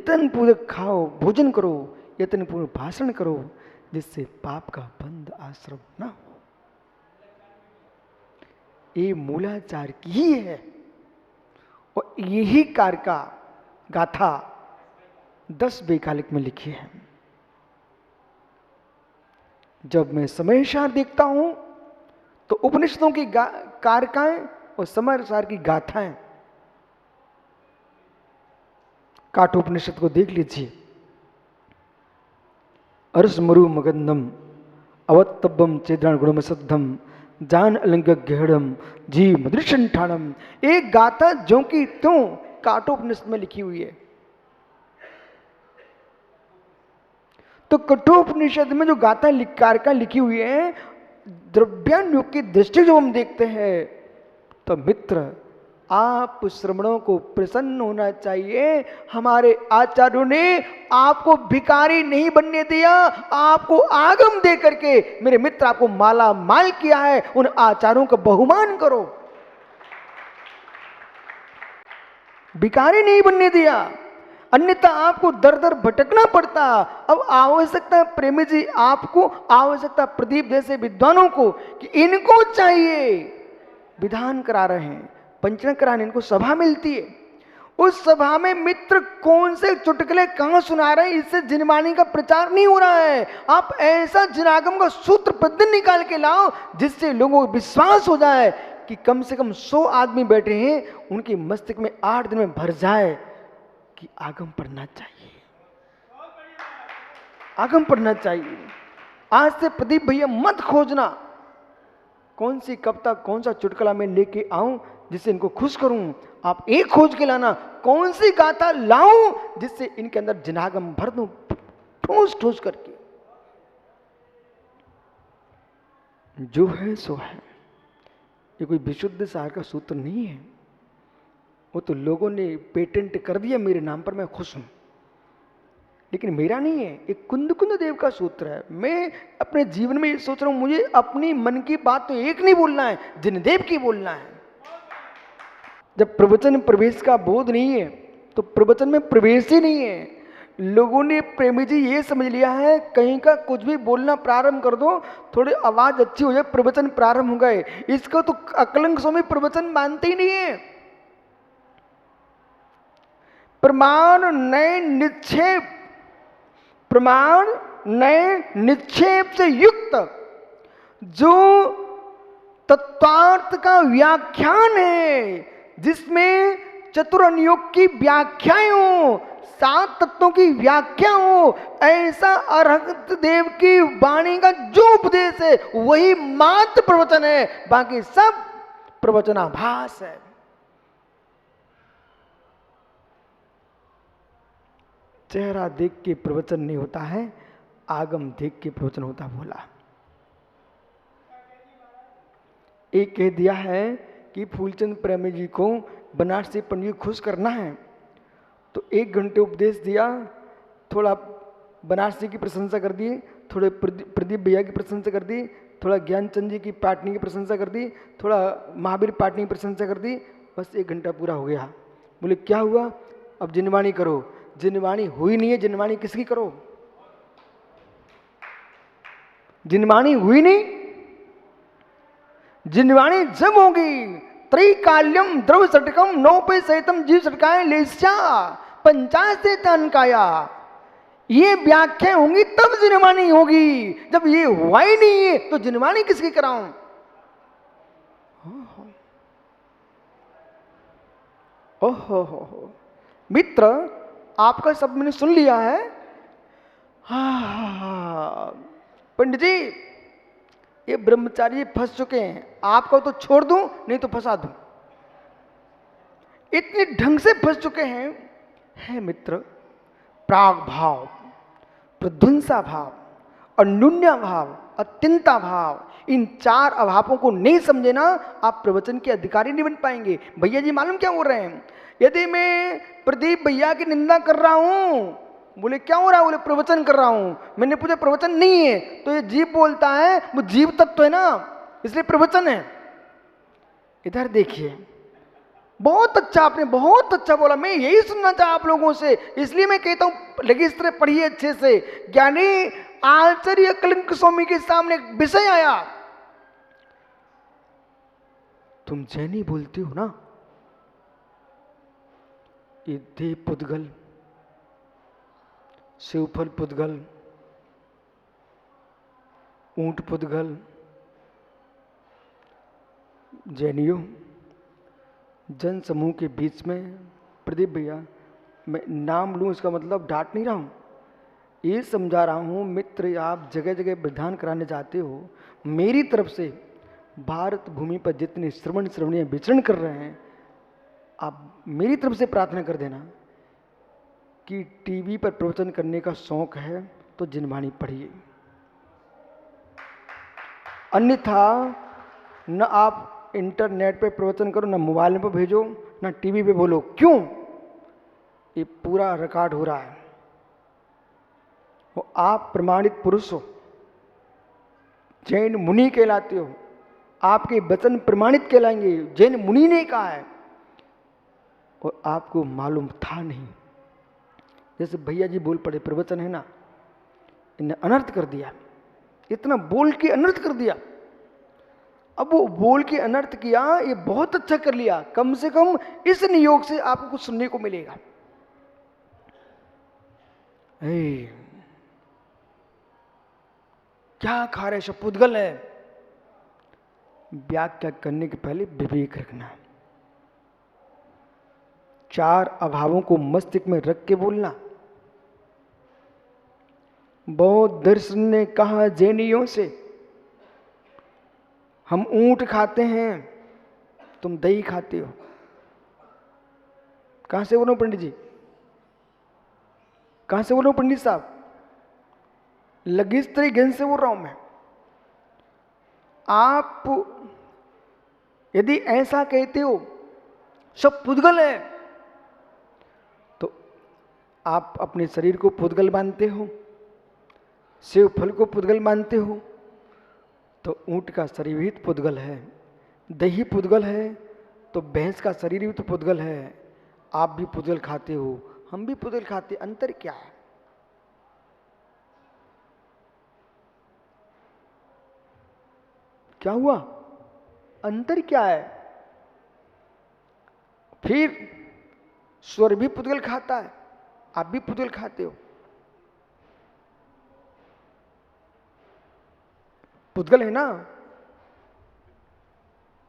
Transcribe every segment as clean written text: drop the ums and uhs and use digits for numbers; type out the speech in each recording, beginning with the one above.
यत्न पूर्वक खाओ, भोजन करो, यत्न पूर्वक भाषण करो, जिससे पाप का बंध आश्रम न हो। ये मूलाचार की ही है और यही कार्य का गाथा 10 वैकालिक में लिखी है। जब मैं समयसार देखता हूं तो उपनिषदों की कारकाएं और समयसार की गाथाएं, काठोपनिषद को देख लीजिए। अरस मरु मगंधम अवत्तब्बम चेद्राण गुणमसद्धम जान अलंग गहड़म जी मदृशन ठाणम। एक गाथा जो कि त्यों काठोपनिषद में लिखी हुई है। तो कठोपनिषद में जो गाथा कारका लिखी हुई है, द्रव्यानुयोग की दृष्टि जो हम देखते हैं, तो मित्र आप श्रवणों को प्रसन्न होना चाहिए। हमारे आचार्यों ने आपको भिखारी नहीं बनने दिया, आपको आगम दे करके मेरे मित्र आपको माला माल किया है। उन आचार्यों का बहुमान करो, भिखारी नहीं बनने दिया, अन्यथा आपको दर दर भटकना पड़ता। अब आवश्यकता प्रेमी जी, आपको आवश्यकता प्रदीप जैसे विद्वानों को कि इनको चाहिए, विधान करा रहे हैं, पंचन कराने इनको सभा मिलती है। उस सभा में मित्र कौन से चुटकुले कहां सुना रहे हैं, इससे जिनवाणी का प्रचार नहीं हो रहा है। आप ऐसा जिनागम का सूत्र प्रतिदिन निकाल के लाओ जिससे लोगों को विश्वास हो जाए कि कम से कम 100 आदमी बैठे हैं, उनके मस्तिष्क में 8 दिन में भर जाए कि आगम पढ़ना चाहिए, आगम पढ़ना चाहिए। आज से प्रदीप भैया मत खोजना कौन सी कविता कौन सा चुटकुला मैं लेके आऊं जिससे इनको खुश करूं। आप एक खोज के लाना, कौन सी गाथा लाऊं जिससे इनके अंदर जिनागम भर दूं ठोस ठोस करके। जो है सो है, ये कोई विशुद्ध सार का सूत्र नहीं है। वो तो लोगों ने पेटेंट कर दिया मेरे नाम पर, मैं खुश हूं, लेकिन मेरा नहीं है। एक कुंद कुंद देव का सूत्र है। मैं अपने जीवन में ये सोच रहा हूं, मुझे अपनी मन की बात तो एक नहीं बोलना है, जिनदेव की बोलना है। जब प्रवचन प्रवेश का बोध नहीं है तो प्रवचन में प्रवेश ही नहीं है। लोगों ने प्रेमी जी ये समझ लिया है, कहीं का कुछ भी बोलना प्रारंभ कर दो, थोड़ी आवाज अच्छी हो जाए, प्रवचन प्रारंभ हो गए। इसको तो अकलंक स्वामी प्रवचन मानते ही नहीं है। प्रमाण नए निक्षेप, प्रमाण नए निक्षेप से युक्त जो तत्वार्थ का व्याख्यान है, जिसमें चतुरनुयोग की व्याख्याएं हो, 7 तत्वों की व्याख्या हो, ऐसा अरहत देव की वाणी का जो उपदेश है वही मात्र प्रवचन है, बाकी सब प्रवचनाभास है। चेहरा देख के प्रवचन नहीं होता है, आगम देख के प्रवचन होता। बोला एक कह दिया है कि फूलचंद प्रेमी जी को बनारसी पंडित खुश करना है, तो 1 घंटे उपदेश दिया, थोड़ा बनारसी की प्रशंसा कर दी, थोड़े प्रदीप भैया की प्रशंसा कर दी, थोड़ा ज्ञानचंद जी की पाटनी की प्रशंसा कर दी, थोड़ा महावीर पाटनी की प्रशंसा कर दी, बस 1 घंटा पूरा हो गया। बोले क्या हुआ, अब जिनवाणी करो। जिनवाणी हुई नहीं है, जिनवाणी किसकी करो? जिनवाणी हुई नहीं, जिनवाणी जब होगी त्रैकाल्यम द्रव सटकम नौपे सहितम जीव सटकाए लेस्या पंचायत तनकाया, ये व्याख्या होंगी तब जिनवाणी होगी। जब ये हुआ ही नहीं है तो जिनवाणी किसकी कराऊं? ओहो हो मित्र, आपका सब मैंने सुन लिया है। पंडित जी ये ब्रह्मचारी फंस चुके हैं, आपको तो छोड़ दूं नहीं तो फंसा दूं, इतने ढंग से फंस चुके हैं। है मित्र, प्राग भाव, प्रध्वंसा भाव, अन्यून्या भाव, अत्यंता भाव, इन 4 अभावों को नहीं समझे ना, आप प्रवचन के अधिकारी नहीं बन पाएंगे। भैया जी मालूम क्या हो रहे हैं, यदि मैं प्रदीप भैया की निंदा कर रहा हूं, बोले क्या हो रहा है, बोले प्रवचन कर रहा हूं। मैंने पूछा प्रवचन नहीं है, तो ये जीव बोलता है, वो जीव तत्व है ना, इसलिए प्रवचन है। इधर देखिए, बहुत अच्छा, आपने बहुत अच्छा बोला। मैं यही सुनना चाहा आप लोगों से, इसलिए मैं कहता हूं लघिस्त्र पढ़िए अच्छे से। ज्ञानी आचार्य कलिंग स्वामी के सामने एक विषय आया, तुम जैनी बोलते हो ना, ये देव पुद्गल, शिवफल पुद्गल, ऊंट पुद्गल, जैनियों, जन समूह के बीच में, प्रदीप भैया मैं नाम लूं इसका मतलब डांट नहीं रहा हूं, ये समझा रहा हूं मित्र, आप जगह जगह विधान कराने जाते हो, मेरी तरफ से भारत भूमि पर जितने श्रवणियां विचरण कर रहे हैं, आप मेरी तरफ से प्रार्थना कर देना कि टीवी पर प्रवचन करने का शौक है तो जिनवाणी पढ़िए, अन्यथा न आप इंटरनेट पे प्रवचन करो, न मोबाइल पर भेजो, न टीवी पे बोलो। क्यों? ये पूरा रिकॉर्ड हो रहा है। वो आप प्रमाणित पुरुष हो, जैन मुनि कहलाते हो, आपके वचन प्रमाणित कहलाएंगे, जैन मुनि ने कहा है, और आपको मालूम था नहीं। जैसे भैया जी बोल पड़े, प्रवचन है ना, इन्हें अनर्थ कर दिया, इतना बोल के अनर्थ कर दिया। अब वो बोल के अनर्थ किया, ये बहुत अच्छा कर लिया, कम से कम इस नियोग से आपको कुछ सुनने को मिलेगा। क्या खा रहे, सब पुद्गल है। व्याख्या करने के पहले विवेक रखना, चार अभावों को मस्तिष्क में रख के बोलना। बौद्ध दर्शन ने कहा जैनियों से, हम ऊंट खाते हैं, तुम दही खाते हो। कहां से बोलो पंडित जी, कहां से बोलो पंडित साहब? लघिस्त्री गंज से बोल रहा हूं मैं। आप यदि ऐसा कहते हो सब पुद्गल है, तो आप अपने शरीर को पुद्गल मानते हो, सेव फल को पुद्गल मानते हो, तो ऊंट का शरीर भी तो पुद्गल है, दही पुद्गल है, तो भैंस का शरीर भी तो पुद्गल है। आप भी पुद्गल खाते हो, हम भी पुद्गल खाते, अंतर क्या है? क्या हुआ? अंतर क्या है? फिर स्वर भी पुद्गल खाता है, आप भी पुद्गल खाते हो, पुद्गल है ना,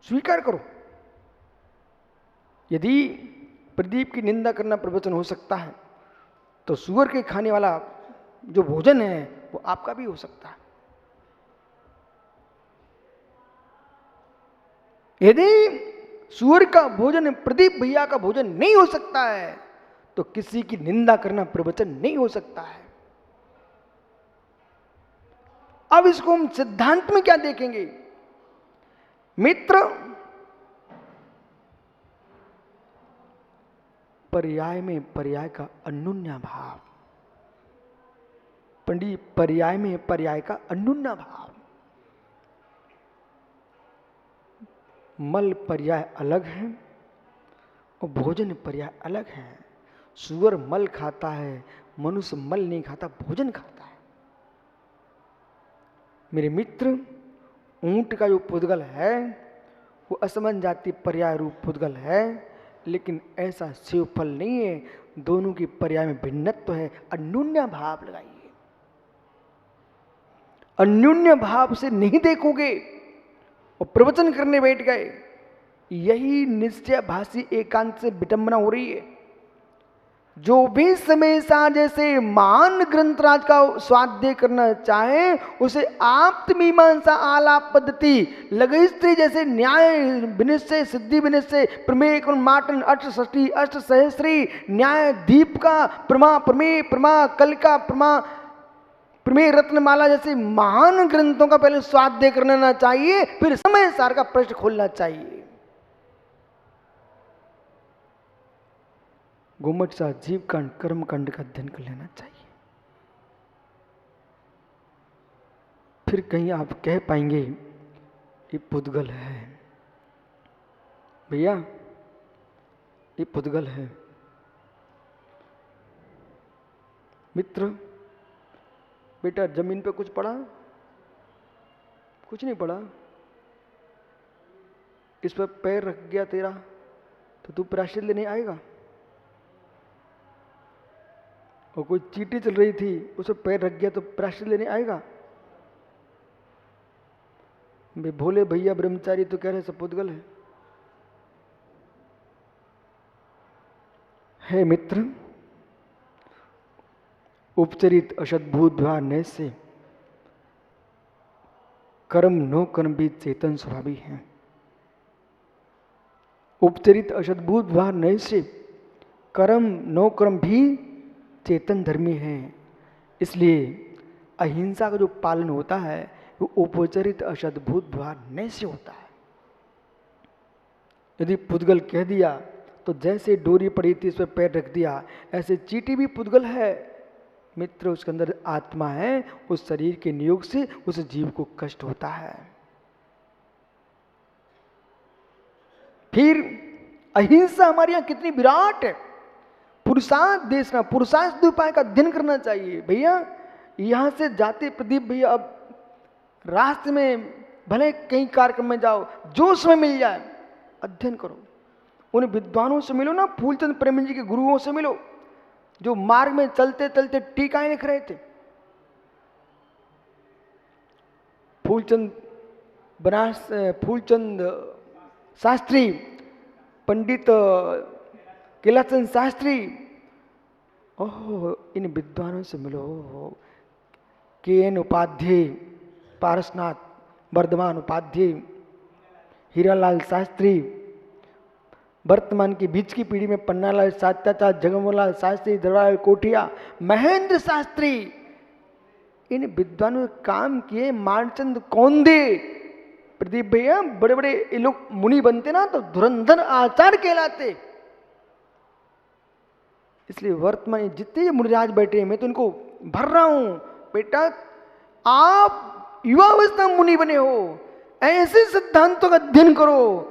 स्वीकार करो। यदि प्रदीप की निंदा करना प्रवचन हो सकता है, तो सुअर के खाने वाला जो भोजन है वो आपका भी हो सकता है। यदि सुअर का भोजन प्रदीप भैया का भोजन नहीं हो सकता है, तो किसी की निंदा करना प्रवचन नहीं हो सकता है। अब इसको हम सिद्धांत में क्या देखेंगे मित्र? पर्याय में पर्याय का अन्योन्या भाव, पंडित, पर्याय में पर्याय का अन्योन्या भाव। मल पर्याय अलग है और भोजन पर्याय अलग है। सुअर मल खाता है, मनुष्य मल नहीं खाता, भोजन खाता है। मेरे मित्र, ऊंट का जो पुद्गल है वो असमन जाति पर्याय रूप पुद्गल है, लेकिन ऐसा शिव फल नहीं है। दोनों की पर्याय में भिन्नत्व है। अन्योन्या भाव लगाइए, अन्योन्य भाव से नहीं देखोगे और प्रवचन करने बैठ गए, यही निश्चय भाषी एकांत से विडंबना हो रही है। जो भी समय सा जैसे मान ग्रंथराज का स्वाध्याय करना चाहे, उसे आप्त मीमांसा आलाप पद्धति लघिस्त्री जैसे न्याय विनिश्चय सिद्धि विनिश्चय प्रमेय माटन अष्ट षष्ठी अष्ट सहस्री न्याय दीप का प्रमा प्रमेय प्रमा कल का प्रमा प्रमेय रत्नमाला जैसे महान ग्रंथों का पहले स्वाध्याय करना चाहिए, फिर समय सार का प्रश्न खोलना चाहिए। गुम्मट सा जीव कांड कर्म कांड का अध्ययन कर लेना चाहिए। फिर कहीं आप कह पाएंगे ये पुद्गल है। भैया ये पुद्गल है। मित्र, बेटा जमीन पे कुछ पड़ा? कुछ नहीं पड़ा। इस पर पैर रख गया तेरा तो तू प्रायश्चित लेने आएगा? और कोई चींटी चल रही थी उस पर पैर रख गया तो प्रायश्चित लेने आएगा? भाई भोले भैया ब्रह्मचारी तो कह रहे सब पुद्गल है मित्र। उपचरित अशद्भूत व्यवहार नय से कर्म नो कर्म भी चेतन स्वभावी है। उपचरित अशद्भूत व्यवहार नय से कर्म नो कर्म भी चेतन धर्मी है। इसलिए अहिंसा का जो पालन होता है वो उपचरित अशद्भूत व्यवहार नय से होता है। यदि पुद्गल कह दिया तो जैसे डोरी पड़ी थी इस पर पैर रख दिया, ऐसे चींटी भी पुद्गल है मित्र। उसके अंदर आत्मा है, उस शरीर के नियोग से उस जीव को कष्ट होता है। फिर अहिंसा हमारे यहां कितनी विराट है। पुरुषार्थ देखना, पुरुषार्थ उपाय का अध्ययन करना चाहिए भैया। यहां से जाते प्रदीप भैया, अब रास्ते में भले कहीं कार्यक्रम में जाओ, जो समय मिल जाए अध्ययन करो। उन विद्वानों से मिलो ना, फूलचंद प्रेमी जी के गुरुओं से मिलो जो मार्ग में चलते चलते टीकाएं लिख रहे थे। फूलचंद शास्त्री, पंडित किलाचंद शास्त्री, ओह इन विद्वानों से मिलो। के.एन. उपाध्याय, पारसनाथ, वर्धमान उपाध्याय, हीरालाल शास्त्री, वर्तमान की बीच की पीढ़ी में पन्नालाल सात्याचार्य, जगमोहनलाल शास्त्री, धरवालाल कोठिया, महेंद्र शास्त्री, इन विद्वानों ने काम किए। मानचंद कौंदे, प्रदीप भैया, बड़े बड़े ये लोग मुनि बनते ना तो धुरंधर आचार्य कहलाते। इसलिए वर्तमान जितने मुनिराज बैठे हैं मैं तो इनको भर रहा हूं, बेटा आप युवावस्था मुनि बने हो, ऐसे सिद्धांतों का अध्ययन करो।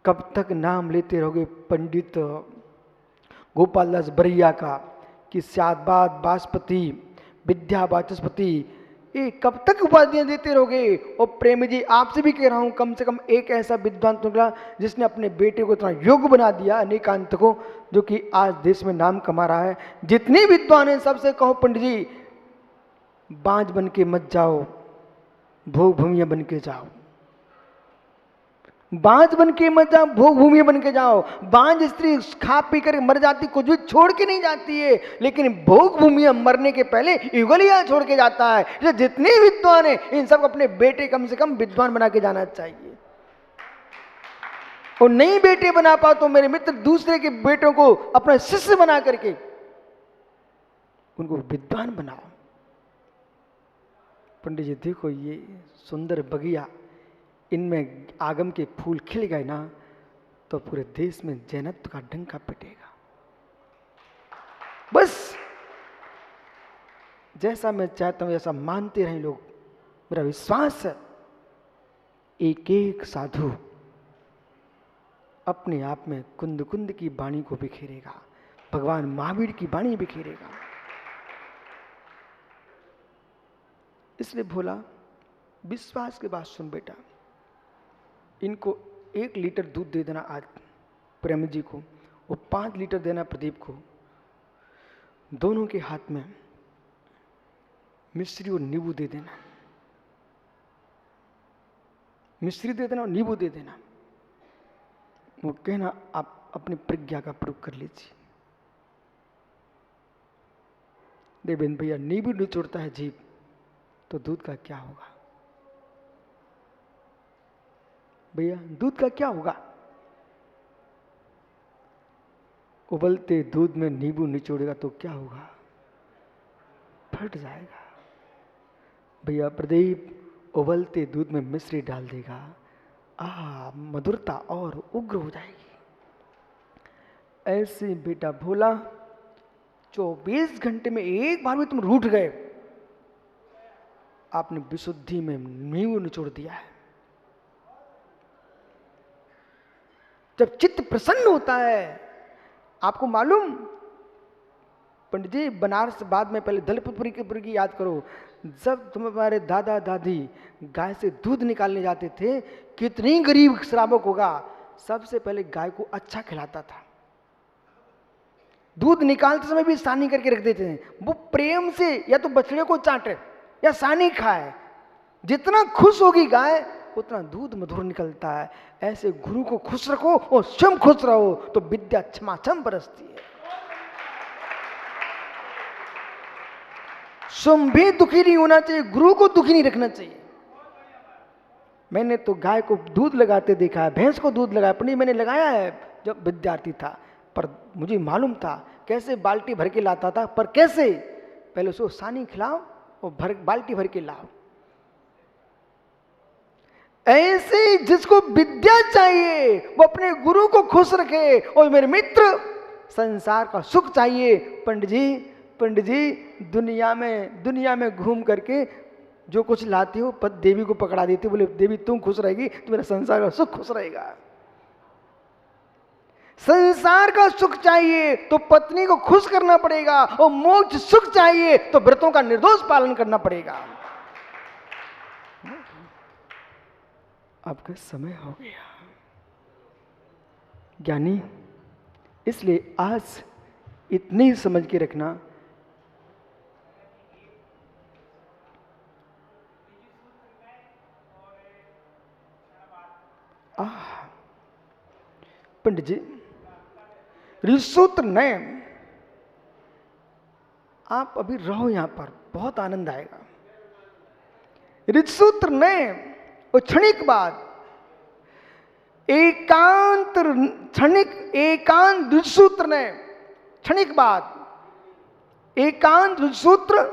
कब तक नाम लेते रहोगे पंडित गोपाल दास बरैया का कि स्यादबाद बासपति, विद्या वाचस्पति, ये कब तक उपाधियां देते रहोगे। और प्रेम जी आपसे भी कह रहा हूं, कम से कम एक ऐसा विद्वान निकला जिसने अपने बेटे को इतना योग्य बना दिया अनेकांत को, जो कि आज देश में नाम कमा रहा है। जितने विद्वान हैं सबसे कहो पंडित जी बांझ बन के मत जाओ, भोग भूमिया बन के जाओ। बांझ बन के मत जाओ, भोग भूमि बन के जाओ। बांझ स्त्री खा पी कर मर जाती, कुछ भी छोड़ के नहीं जाती है, लेकिन भोग भूमि मरने के पहले युगलियां छोड़ के जाता है। जितने विद्वान हैं इन सब अपने बेटे कम से कम विद्वान बना के जाना चाहिए। और नहीं बेटे बना पाओ तो मेरे मित्र दूसरे के बेटों को अपना शिष्य बना करके उनको विद्वान बनाओ। पंडित जी देखो ये सुंदर बगिया, इनमें आगम के फूल खिल गए ना तो पूरे देश में जैनत्व का डंका पिटेगा। बस जैसा मैं चाहता हूं ऐसा मानते रहें लोग, मेरा विश्वास है एक एक साधु अपने आप में कुंद कुंद की वाणी को बिखेरेगा, भगवान महावीर की वाणी बिखेरेगा। इसलिए भोला विश्वास के बात सुन बेटा, इनको 1 लीटर दूध दे देना आज प्रेम जी को, और 5 लीटर देना प्रदीप को। दोनों के हाथ में मिश्री और नींबू दे देना, मिश्री दे देना और नींबू दे देना। वो कहना आप अपनी प्रज्ञा का प्रयोग कर लीजिए। देवेंद्र भैया नींबू निचोड़ता है जीभ तो दूध का क्या होगा? भैया दूध का क्या होगा? उबलते दूध में नींबू निचोड़ेगा तो क्या होगा? फट जाएगा। भैया प्रदीप उबलते दूध में मिश्री डाल देगा, मधुरता और उग्र हो जाएगी। ऐसे बेटा भोला 24 घंटे में एक बार भी तुम रूठ गए, आपने विशुद्धि में नींबू निचोड़ दिया है। जब चित्त प्रसन्न होता है, आपको मालूम पंडित जी, बनारस बाद में पहले दलपतपुरी की याद करो, जब तुम्हारे दादा दादी गाय से दूध निकालने जाते थे, कितनी गरीब श्रावक होगा, सबसे पहले गाय को अच्छा खिलाता था। दूध निकालते समय भी सानी करके रख देते थे, वो प्रेम से या तो बछड़े को चाटे या सानी खाए। जितना खुश होगी गाय उतना दूध मधुर निकलता है। ऐसे गुरु को खुश रखो और स्वयं खुश रहो तो विद्या छमाछम बरसती है। स्वयं भी दुखी नहीं होना चाहिए, गुरु को दुखी नहीं रखना चाहिए। मैंने तो गाय को दूध लगाते देखा है, भैंस को दूध लगाया, पनीर मैंने लगाया है जब विद्यार्थी था, पर मुझे मालूम था कैसे बाल्टी भर के लाता था। पर कैसे, पहले उसको सानी खिलाओ और बाल्टी भर के लाओ। ऐसे जिसको विद्या चाहिए वो अपने गुरु को खुश रखे। और मेरे मित्र, संसार का सुख चाहिए, पंडित जी दुनिया में घूम करके जो कुछ लाती हो पद देवी को पकड़ा देती, बोले देवी तुम खुश रहेगी तो मेरा संसार का सुख खुश रहेगा। संसार का सुख चाहिए तो पत्नी को खुश करना पड़ेगा, और मोक्ष सुख चाहिए तो व्रतों का निर्दोष पालन करना पड़ेगा। आपका समय हो गया ज्ञानी, इसलिए आज इतनी ही समझ के रखना, पंडित जी ऋषिसूत्र नए, आप अभी रहो यहां पर, बहुत आनंद आएगा। ऋषिसूत्र नए और क्षणिक बाद एकांत ऋषिसूत्र ने, क्षणिक बाद एकांत ऋषिसूत्र,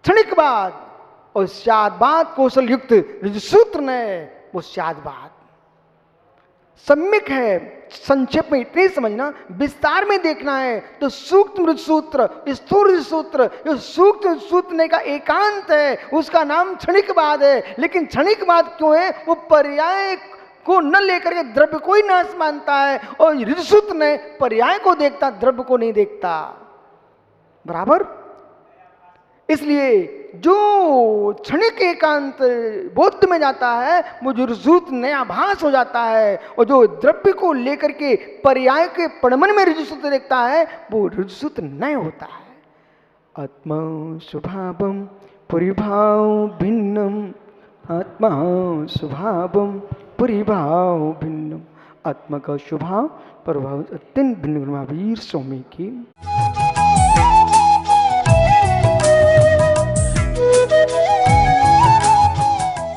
क्षणिक बाद और शादबाद कौशल युक्त ऋषिसूत्र ने, वो शादबाद सम्यक है। संक्षेप में इतने समझना, विस्तार में देखना है तो सूक्ष्म ऋषिसूत्र, स्थूल ऋषिसूत्र, जो सूक्ष्म ऋषिसूत्र का एकांत है उसका नाम क्षणिकवाद है। लेकिन क्षणिकवाद क्यों है, वो पर्याय को न लेकर के द्रव्य को ही नाश मानता है, और ऋषिसूत्र ने पर्याय को देखता, द्रव्य को नहीं देखता। बराबर, इसलिए जो क्षणिक एकांत बोध में जाता है वो जो ऋषिसूत्र नया आभास हो जाता है, और जो द्रव्य को लेकर के पर्याय के पणमन में ऋषिसूत्र देखता है वो ऋषिसूत्र नय होता है। आत्मा स्वभावम परिभाव भिन्नम, आत्मा स्वभावम परिभाव भिन्नम, आत्मा का स्वभाव प्रभाव अत्यंत भिन्न। महावीर स्वामी की